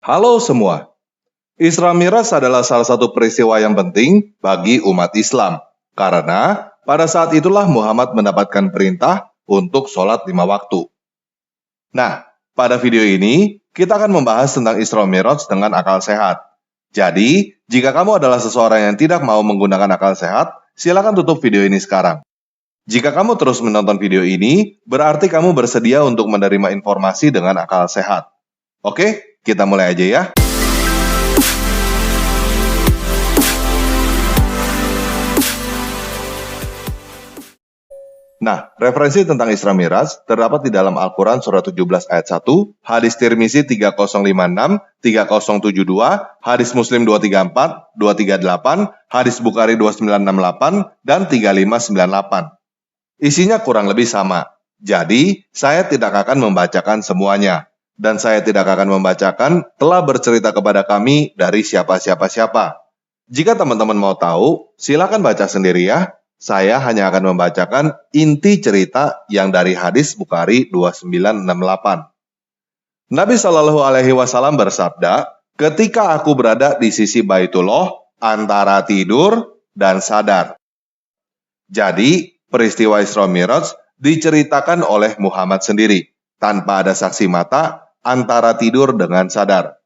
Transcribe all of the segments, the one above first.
Halo semua, Isra Mi'raj adalah salah satu peristiwa yang penting bagi umat Islam. Karena pada saat itulah Muhammad mendapatkan perintah untuk sholat 5 waktu. Nah, pada video ini kita akan membahas tentang Isra Mi'raj dengan akal sehat. Jadi, jika kamu adalah seseorang yang tidak mau menggunakan akal sehat, silakan tutup video ini sekarang. Jika kamu terus menonton video ini, berarti kamu bersedia untuk menerima informasi dengan akal sehat. Oke, kita mulai aja ya. Nah, referensi tentang Isra Mi'raj terdapat di dalam Al-Quran Surah 17 ayat 1, Hadis Tirmizi 3056, 3072, Hadis Muslim 234, 238, Hadis Bukhari 2968, dan 3598. Isinya kurang lebih sama. Jadi, saya tidak akan membacakan semuanya. Dan saya tidak akan membacakan telah bercerita kepada kami dari siapa-siapa. Jika teman-teman mau tahu, silakan baca sendiri ya. Saya hanya akan membacakan inti cerita yang dari hadis Bukhari 2968. Nabi Shallallahu Alaihi Wasallam bersabda, ketika aku berada di sisi Baitullah antara tidur dan sadar. Jadi, peristiwa Isra Mi'raj diceritakan oleh Muhammad sendiri, tanpa ada saksi mata antara tidur dengan sadar.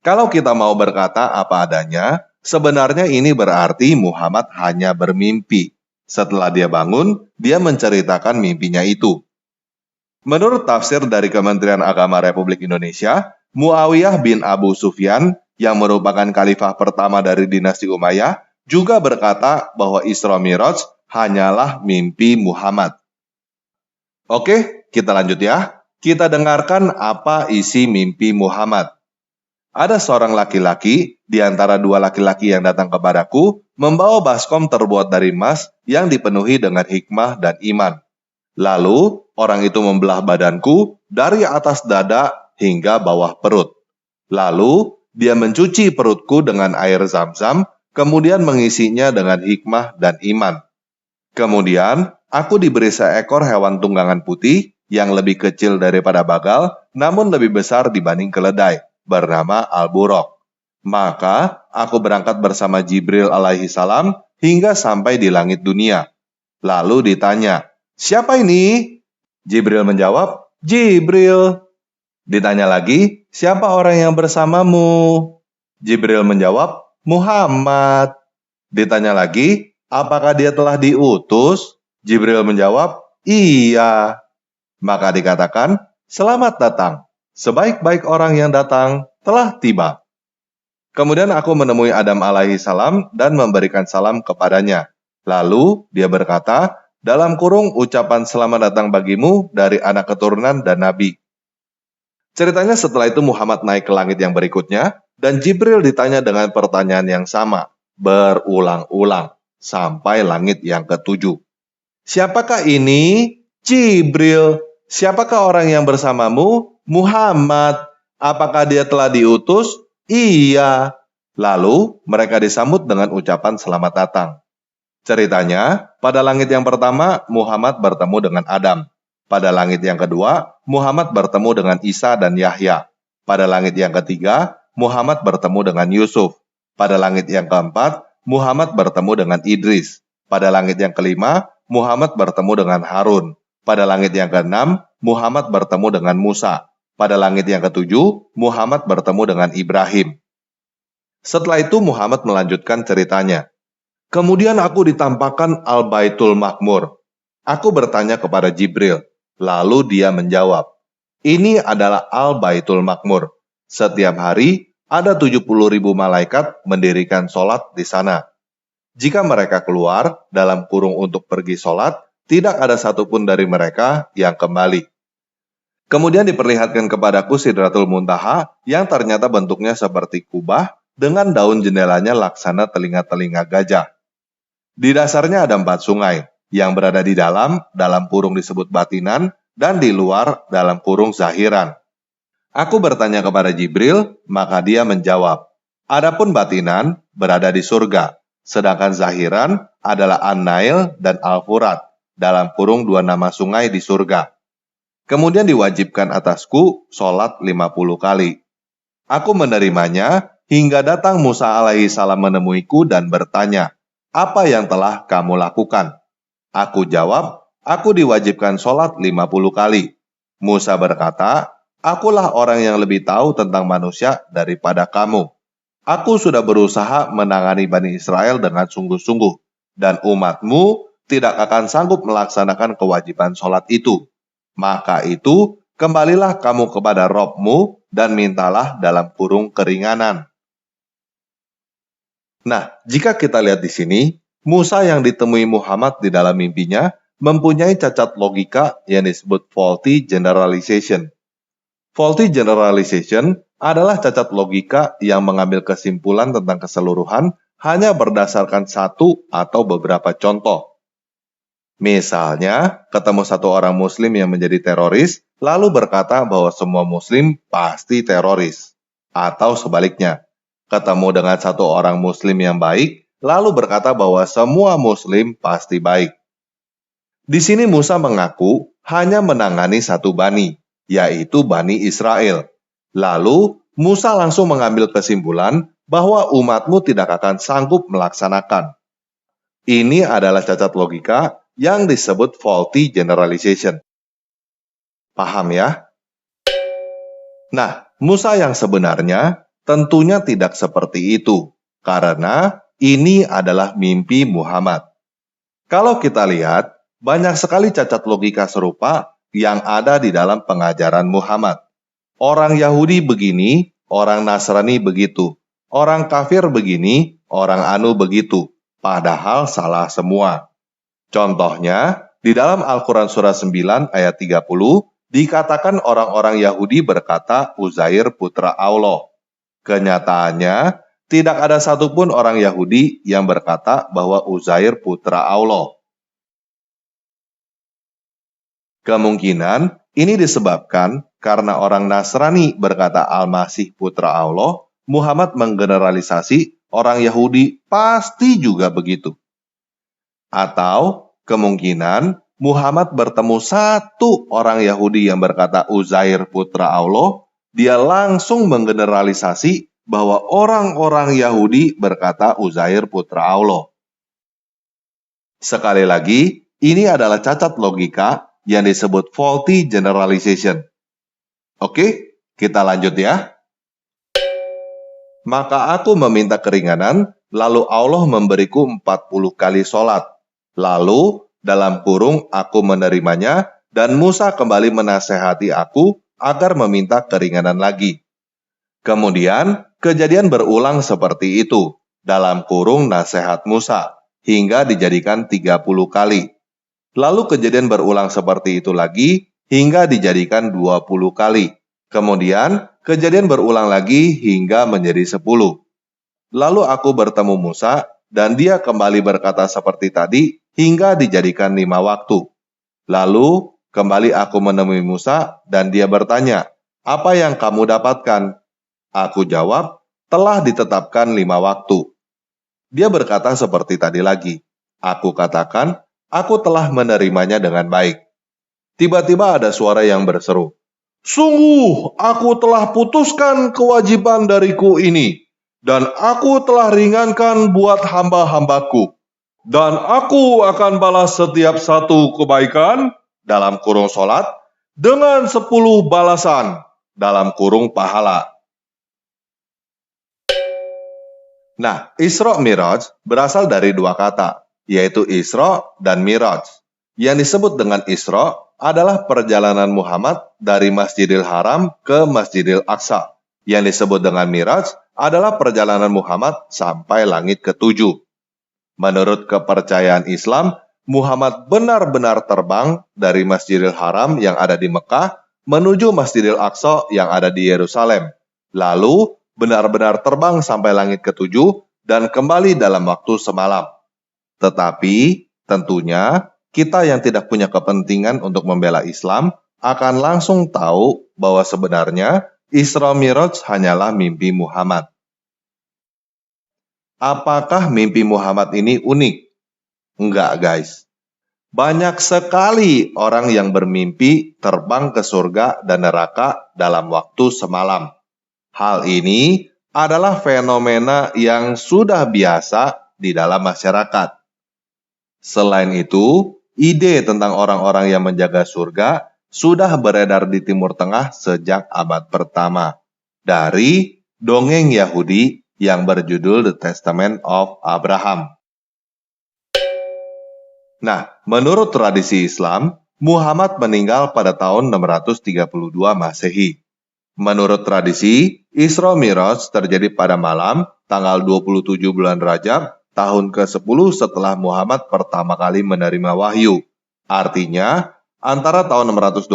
Kalau kita mau berkata apa adanya, sebenarnya ini berarti Muhammad hanya bermimpi. Setelah dia bangun, dia menceritakan mimpinya itu. Menurut tafsir dari Kementerian Agama Republik Indonesia, Muawiyah bin Abu Sufyan, yang merupakan khalifah pertama dari dinasti Umayyah, juga berkata bahwa Isra Mi'raj hanyalah mimpi Muhammad. Oke, kita lanjut ya. Kita dengarkan apa isi mimpi Muhammad. Ada seorang laki-laki di antara dua laki-laki yang datang kepadaku, membawa baskom terbuat dari emas yang dipenuhi dengan hikmah dan iman. Lalu, orang itu membelah badanku dari atas dada hingga bawah perut. Lalu, dia mencuci perutku dengan air zam-zam, kemudian mengisinya dengan hikmah dan iman. Kemudian, aku diberi seekor hewan tunggangan putih yang lebih kecil daripada bagal, namun lebih besar dibanding keledai, bernama Al-Buraq. Maka, aku berangkat bersama Jibril alaihi salam hingga sampai di langit dunia. Lalu ditanya, siapa ini? Jibril menjawab, Jibril. Ditanya lagi, siapa orang yang bersamamu? Jibril menjawab, Muhammad. Ditanya lagi, apakah dia telah diutus? Jibril menjawab, iya. Maka dikatakan, selamat datang. Sebaik-baik orang yang datang telah tiba. Kemudian aku menemui Adam alaihi salam dan memberikan salam kepadanya. Lalu dia berkata, dalam kurung ucapan selamat datang bagimu dari anak keturunan dan nabi. Ceritanya setelah itu Muhammad naik ke langit yang berikutnya, dan Jibril ditanya dengan pertanyaan yang sama, berulang-ulang, sampai langit yang ke-7. Siapakah ini? Jibril. Siapakah orang yang bersamamu? Muhammad. Apakah dia telah diutus? Iya. Lalu mereka disambut dengan ucapan selamat datang. Ceritanya, pada langit yang pertama, Muhammad bertemu dengan Adam. Pada langit yang kedua, Muhammad bertemu dengan Isa dan Yahya. Pada langit yang ketiga, Muhammad bertemu dengan Yusuf. Pada langit yang keempat, Muhammad bertemu dengan Idris. Pada langit yang kelima, Muhammad bertemu dengan Harun. Pada langit yang keenam, Muhammad bertemu dengan Musa. Pada langit yang ketujuh, Muhammad bertemu dengan Ibrahim. Setelah itu Muhammad melanjutkan ceritanya. Kemudian aku ditampakkan Al-Baitul Ma'mur. Aku bertanya kepada Jibril, lalu dia menjawab, ini adalah Al-Baitul Ma'mur. Setiap hari ada 70.000 malaikat mendirikan sholat di sana. Jika mereka keluar dalam kurung untuk pergi sholat, tidak ada satupun dari mereka yang kembali. Kemudian diperlihatkan kepadaku Sidratul Muntaha yang ternyata bentuknya seperti kubah dengan daun jendelanya laksana telinga-telinga gajah. Di dasarnya ada 4 sungai yang berada di dalam kurung disebut batinan dan di luar dalam kurung zahiran. Aku bertanya kepada Jibril, maka dia menjawab, adapun batinan berada di surga, sedangkan zahiran adalah An-Nail dan Al-Furat, dalam kurung 2 nama sungai di surga. Kemudian diwajibkan atasku sholat 50 kali. Aku menerimanya hingga datang Musa alaihi salam menemuiku dan bertanya, "Apa yang telah kamu lakukan?" Aku jawab, "Aku diwajibkan sholat 50 kali." Musa berkata, "Akulah orang yang lebih tahu tentang manusia daripada kamu. Aku sudah berusaha menangani Bani Israel dengan sungguh-sungguh, dan umatmu tidak akan sanggup melaksanakan kewajiban sholat itu. Maka itu, kembalilah kamu kepada Robmu dan mintalah dalam kurung keringanan." Nah, jika kita lihat di sini, Musa yang ditemui Muhammad di dalam mimpinya mempunyai cacat logika yang disebut faulty generalization. Faulty generalization adalah cacat logika yang mengambil kesimpulan tentang keseluruhan hanya berdasarkan satu atau beberapa contoh. Misalnya, ketemu satu orang muslim yang menjadi teroris, lalu berkata bahwa semua muslim pasti teroris. Atau sebaliknya, ketemu dengan satu orang muslim yang baik, lalu berkata bahwa semua muslim pasti baik. Di sini Musa mengaku hanya menangani satu bani, yaitu Bani Israel. Lalu, Musa langsung mengambil kesimpulan bahwa umatmu tidak akan sanggup melaksanakan. Ini adalah cacat logika yang disebut faulty generalization. Paham ya? Nah, Musa yang sebenarnya tentunya tidak seperti itu, karena ini adalah mimpi Muhammad. Kalau kita lihat, banyak sekali cacat logika serupa yang ada di dalam pengajaran Muhammad. Orang Yahudi begini, orang Nasrani begitu. Orang kafir begini, orang anu begitu. Padahal salah semua. Contohnya, di dalam Al-Quran Surah 9 ayat 30, dikatakan orang-orang Yahudi berkata Uzair putra Allah. Kenyataannya, tidak ada satupun orang Yahudi yang berkata bahwa Uzair putra Allah. Kemungkinan ini disebabkan karena orang Nasrani berkata Al-Masih putra Allah, Muhammad menggeneralisasi orang Yahudi pasti juga begitu. Atau kemungkinan Muhammad bertemu satu orang Yahudi yang berkata Uzair putra Allah, dia langsung menggeneralisasi bahwa orang-orang Yahudi berkata Uzair putra Allah. Sekali lagi, ini adalah cacat logika yang disebut faulty generalization. Oke, kita lanjut ya. Maka aku meminta keringanan, lalu Allah memberiku 40 kali sholat. Lalu, dalam kurung aku menerimanya, dan Musa kembali menasehati aku agar meminta keringanan lagi. Kemudian, kejadian berulang seperti itu, dalam kurung nasihat Musa, hingga dijadikan 30 kali. Lalu kejadian berulang seperti itu lagi, hingga dijadikan 20 kali. Kemudian, kejadian berulang lagi hingga menjadi 10. Lalu aku bertemu Musa, dan dia kembali berkata seperti tadi, hingga dijadikan 5 waktu. Lalu, kembali aku menemui Musa, dan dia bertanya, "Apa yang kamu dapatkan?" Aku jawab, "Telah ditetapkan 5 waktu." Dia berkata seperti tadi lagi. Aku katakan, "Aku telah menerimanya dengan baik." Tiba-tiba ada suara yang berseru, "Sungguh, aku telah putuskan kewajiban dariku ini, dan aku telah ringankan buat hamba-hambaku. Dan aku akan balas setiap satu kebaikan, dalam kurung sholat, dengan 10 balasan, dalam kurung pahala." Nah, Isra Miraj berasal dari dua kata, yaitu Isra dan Miraj. Yang disebut dengan Isra adalah perjalanan Muhammad dari Masjidil Haram ke Masjidil Aqsa. Yang disebut dengan Miraj adalah perjalanan Muhammad sampai langit ke-7. Menurut kepercayaan Islam, Muhammad benar-benar terbang dari Masjidil Haram yang ada di Mekah menuju Masjidil Aqsa yang ada di Yerusalem. Lalu, benar-benar terbang sampai langit ke-7 dan kembali dalam waktu semalam. Tetapi, tentunya, kita yang tidak punya kepentingan untuk membela Islam akan langsung tahu bahwa sebenarnya Isra Miraj hanyalah mimpi Muhammad. Apakah mimpi Muhammad ini unik? Enggak, guys. Banyak sekali orang yang bermimpi terbang ke surga dan neraka dalam waktu semalam. Hal ini adalah fenomena yang sudah biasa di dalam masyarakat. Selain itu, ide tentang orang-orang yang menjaga surga sudah beredar di Timur Tengah sejak abad pertama dari dongeng Yahudi yang berjudul The Testament of Abraham. Nah, menurut tradisi Islam, Muhammad meninggal pada tahun 632 Masehi. Menurut tradisi, Isra Mi'raj terjadi pada malam tanggal 27 bulan Rajab tahun ke-10 setelah Muhammad pertama kali menerima wahyu. Artinya, antara tahun 620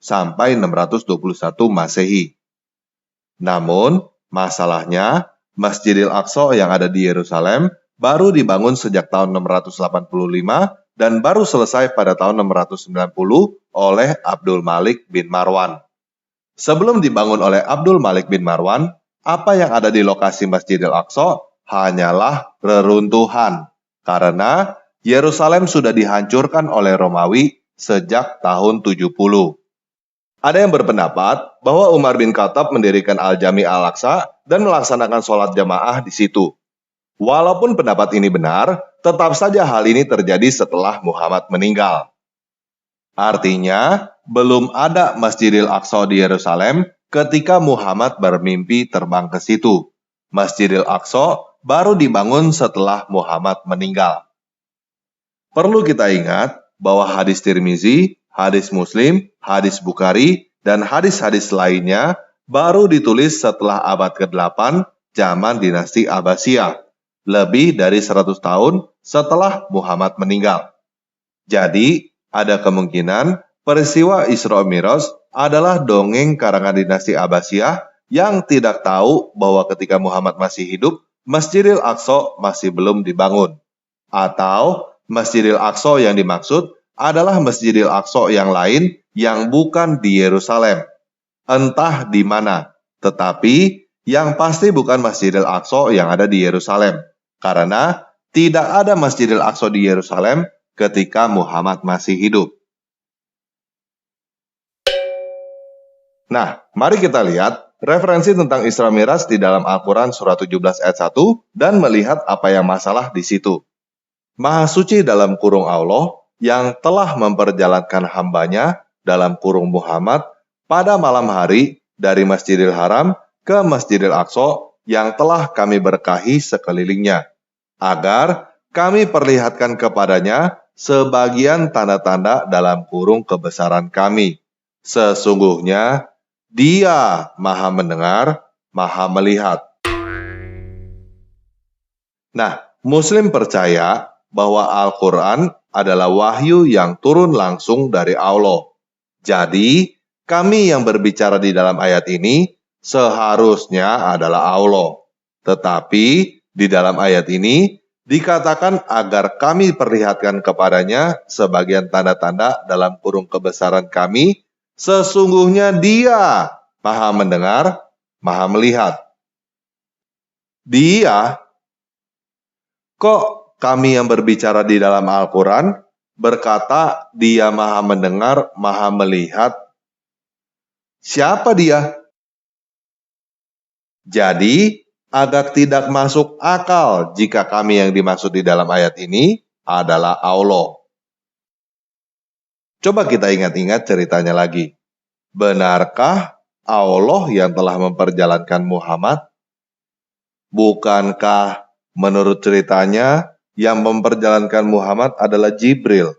sampai 621 Masehi. Namun, masalahnya, Masjidil Aqsa yang ada di Yerusalem baru dibangun sejak tahun 685 dan baru selesai pada tahun 690 oleh Abdul Malik bin Marwan. Sebelum dibangun oleh Abdul Malik bin Marwan, apa yang ada di lokasi Masjidil Aqsa hanyalah reruntuhan, karena Yerusalem sudah dihancurkan oleh Romawi sejak tahun 70. Ada yang berpendapat bahwa Umar bin Khattab mendirikan Al-Jami' Al-Aqsa dan melaksanakan sholat jamaah di situ. Walaupun pendapat ini benar, tetap saja hal ini terjadi setelah Muhammad meninggal. Artinya, belum ada Masjidil Aqsa di Yerusalem ketika Muhammad bermimpi terbang ke situ. Masjidil Aqsa baru dibangun setelah Muhammad meninggal. Perlu kita ingat bahwa hadis Tirmizi, hadis Muslim, hadis Bukhari, dan hadis-hadis lainnya baru ditulis setelah abad ke-8 zaman dinasti Abbasiyah, lebih dari 100 tahun setelah Muhammad meninggal. Jadi, ada kemungkinan peristiwa Isra Mi'raj adalah dongeng karangan dinasti Abbasiyah yang tidak tahu bahwa ketika Muhammad masih hidup, Masjidil Aqsa masih belum dibangun. Atau Masjidil Aqsa yang dimaksud adalah Masjidil Aqsa yang lain yang bukan di Yerusalem. Entah di mana, tetapi yang pasti bukan Masjidil Aqsa yang ada di Yerusalem. Karena tidak ada Masjidil Aqsa di Yerusalem ketika Muhammad masih hidup. Nah, mari kita lihat referensi tentang Isra Mi'raj di dalam Al-Quran surah 17 ayat 1 dan melihat apa yang masalah di situ. Maha suci dalam kurung Allah yang telah memperjalankan hambanya dalam kurung Muhammad pada malam hari dari Masjidil Haram ke Masjidil Aqsa yang telah kami berkahi sekelilingnya, agar kami perlihatkan kepadanya sebagian tanda-tanda dalam kurung kebesaran kami. Sesungguhnya, Dia Maha mendengar, Maha melihat. Nah, Muslim percaya bahwa Al-Quran adalah wahyu yang turun langsung dari Allah. Jadi, kami yang berbicara di dalam ayat ini seharusnya adalah Allah. Tetapi, di dalam ayat ini dikatakan agar kami perlihatkan kepadanya sebagian tanda-tanda dalam kurung kebesaran kami, sesungguhnya Dia Maha mendengar, Maha melihat. Dia, kok kami yang berbicara di dalam Al-Quran berkata Dia Maha mendengar, Maha melihat? Siapa Dia? Jadi, agak tidak masuk akal jika kami yang dimaksud di dalam ayat ini adalah Allah. Coba kita ingat-ingat ceritanya lagi. Benarkah Allah yang telah memperjalankan Muhammad? Bukankah menurut ceritanya yang memperjalankan Muhammad adalah Jibril?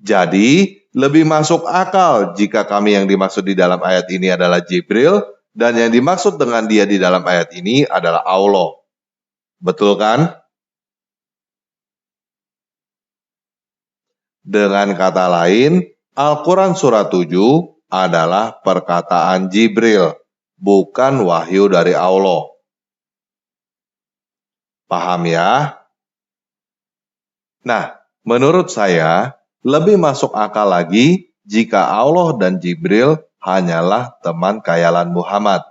Jadi, lebih masuk akal jika kami yang dimaksud di dalam ayat ini adalah Jibril dan yang dimaksud dengan Dia di dalam ayat ini adalah Allah. Betul kan? Dengan kata lain, Al-Quran surah 7 adalah perkataan Jibril, bukan wahyu dari Allah. Paham ya? Nah, menurut saya, lebih masuk akal lagi jika Allah dan Jibril hanyalah teman khayalan Muhammad.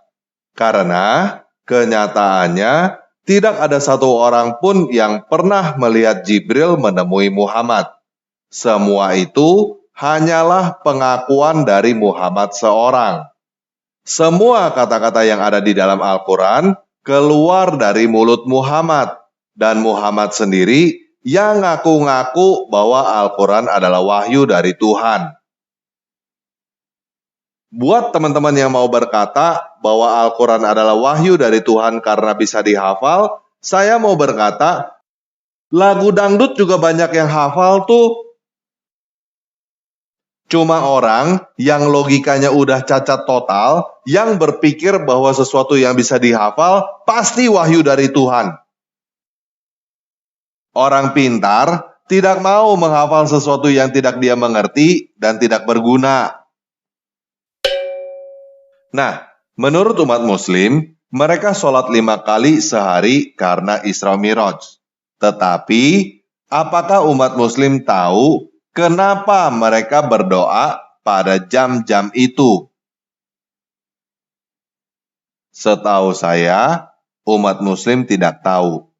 Karena kenyataannya tidak ada satu orang pun yang pernah melihat Jibril menemui Muhammad. Semua itu hanyalah pengakuan dari Muhammad seorang. Semua kata-kata yang ada di dalam Al-Quran keluar dari mulut Muhammad. Dan Muhammad sendiri yang ngaku-ngaku bahwa Al-Quran adalah wahyu dari Tuhan. Buat teman-teman yang mau berkata bahwa Al-Quran adalah wahyu dari Tuhan karena bisa dihafal, saya mau berkata, lagu dangdut juga banyak yang hafal tuh. Cuma orang yang logikanya udah cacat total, yang berpikir bahwa sesuatu yang bisa dihafal pasti wahyu dari Tuhan. Orang pintar tidak mau menghafal sesuatu yang tidak dia mengerti dan tidak berguna. Nah, menurut umat muslim, mereka sholat 5 kali sehari karena Isra Miraj. Tetapi, apakah umat muslim tahu kenapa mereka berdoa pada jam-jam itu? Setahu saya, umat muslim tidak tahu.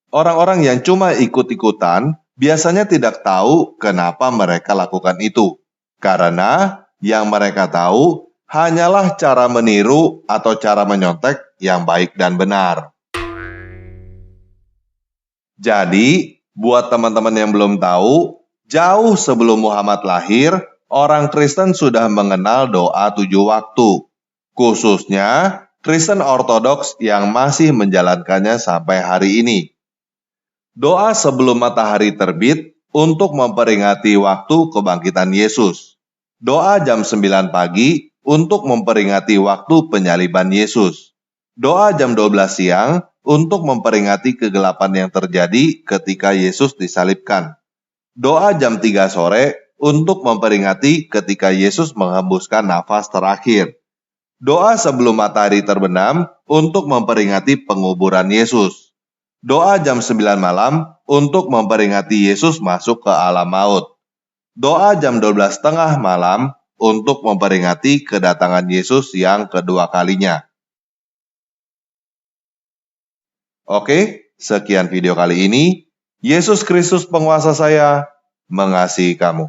Orang-orang yang cuma ikut-ikutan biasanya tidak tahu kenapa mereka lakukan itu. Karena yang mereka tahu hanyalah cara meniru atau cara menyontek yang baik dan benar. Jadi, buat teman-teman yang belum tahu, jauh sebelum Muhammad lahir, orang Kristen sudah mengenal doa 7 waktu. Khususnya, Kristen Ortodoks yang masih menjalankannya sampai hari ini. Doa sebelum matahari terbit untuk memperingati waktu kebangkitan Yesus. Doa jam 9 pagi untuk memperingati waktu penyaliban Yesus. Doa jam 12 siang untuk memperingati kegelapan yang terjadi ketika Yesus disalibkan. Doa jam 3 sore untuk memperingati ketika Yesus menghembuskan nafas terakhir. Doa sebelum matahari terbenam untuk memperingati penguburan Yesus. Doa jam 9 malam untuk memperingati Yesus masuk ke alam maut. Doa jam 12.30 malam untuk memperingati kedatangan Yesus yang kedua kalinya. Oke, sekian video kali ini. Yesus Kristus penguasa saya mengasihi kamu.